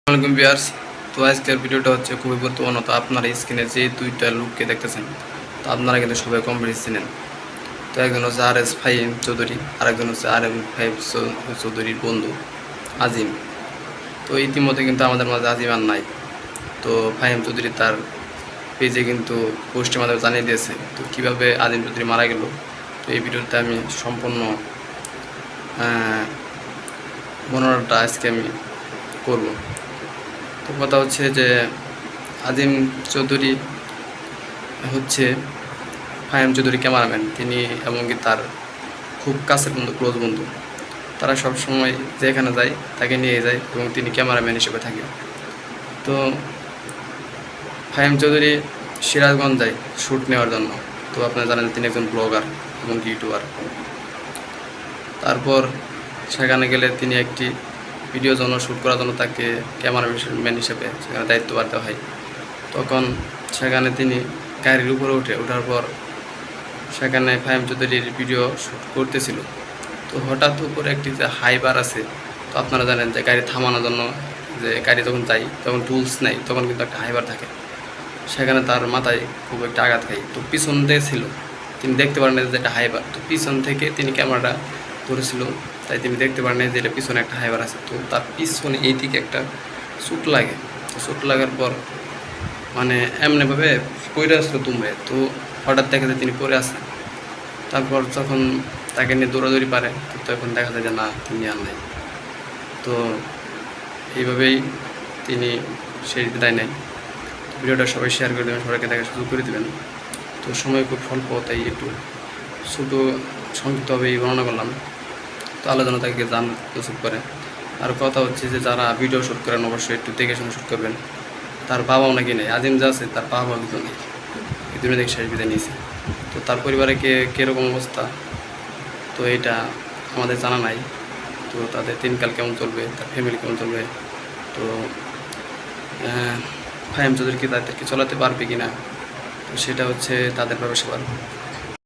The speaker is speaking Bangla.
আসসালামু আলাইকুম ভিউয়ার্স। তো আজকের ভিডিওটা হচ্ছে খুবই গুরুত্বপূর্ণ। তো আপনারা স্ক্রিনে যে দুইটা লোককে দেখতেছেন, তো আপনারা কিন্তু সবাই কম বেশি চিনেন। তো একজন হচ্ছে আর.এস. ফাহিম চৌধুরী, আরেকজন হচ্ছে আর.এম. ফাহিম চৌধুরীর বন্ধু আজিম। তো ইতিমধ্যে কিন্তু আমাদের মাঝে আজিম আর নাই। তো ফাহিম চৌধুরী তার পেজে কিন্তু পোস্টের মাধ্যমে জানিয়ে দিয়েছে তো কীভাবে আজিম চৌধুরী মারা গেল। তো এই ভিডিওতে আমি সম্পূর্ণ বর্ণনাটা আজকে আমি করব। তো কথা হচ্ছে যে আজিম চৌধুরী হচ্ছে ফাহিম চৌধুরী ক্যামেরাম্যান, তিনি এমনকি তার খুব কাছের বন্ধু, ক্লোজ বন্ধু। তারা সবসময় যেখানে যায় তাকে নিয়ে যায় এবং তিনি ক্যামেরাম্যান হিসেবে থাকে। তো ফাহিম চৌধুরী সিরাজগঞ্জ যায় শ্যুট নেওয়ার জন্য। তো আপনারা জানেন তিনি একজন ব্লগার এবং ইউটিউবার। তারপর সেখানে গেলে তিনি একটি ভিডিও জন্য শ্যুট করার জন্য তাকে ক্যামেরাম্যান হিসেবে সেখানে দায়িত্বভার দেওয়া হয়। তখন সেখানে তিনি গাড়ির উপরে ওঠার পর সেখানে ফাহিম চৌধুরীর ভিডিও শ্যুট করতেছিল। তো হঠাৎ উপরে একটি যে হাইবার আছে, তো আপনারা জানেন যে গাড়ি থামানোর জন্য যে গাড়ি যখন যাই তখন টুলস নেই, তখন কিন্তু একটা হাইবার থাকে। সেখানে তার মাথায় খুব একটা আঘাত খায়। তো পিছন দিয়ে ছিল, তিনি দেখতে পারেন যে একটা হাইবার। তো পিছন থেকে তিনি ক্যামেরাটা ধরেছিল, তাই তিনি দেখতে পারেন যে এটা পিছনে একটা হাইবার আছে। তো তার পিছনে এই দিকে একটা চোট লাগে। তো চোট লাগার পর মানে এমনিভাবে পড়ে আসলো তুমড়ে। তো হঠাৎ দেখা যায় তিনি পড়ে আসেন। তারপর যখন তাকে নিয়ে দৌড়াদৌড়ি পারে, তো তখন দেখা যায় যে না, তিনি আর নাই। তো এইভাবেই তিনি শেষ বিদায় নেয়। ভিডিওটা সবাই শেয়ার করে দেবেন, সবাইকে দেখা সুযোগ করে দেবেন। তো সময় খুব স্বল্প, তাই একটু ছোটো সংক্ষিপ্তভাবে বর্ণনা করলাম। তো আলোচনা তাকে জান প্রস্তুত করে। আর কথা হচ্ছে যে যারা ভিডিও শ্যুট করেন অবশ্যই একটু দেখে শুনে শ্যুট করবেন। তার বাবাও নাকি নেই, আজিম যা আছে তার বাবাও কিন্তু নেই, এই দুনিয়া থেকে শেষ বিদায় নিয়েছে। তো তার পরিবারে কীরকম অবস্থা, তো এটা আমাদের জানা নাই। তো তাদের দিনকাল কেমন চলবে, তার ফ্যামিলি কেমন চলবে, তো ফাহিম চৌধুরী কি তাদেরকে চলাতে পারবে কি না, তো সেটা হচ্ছে তাদের ব্যাপার।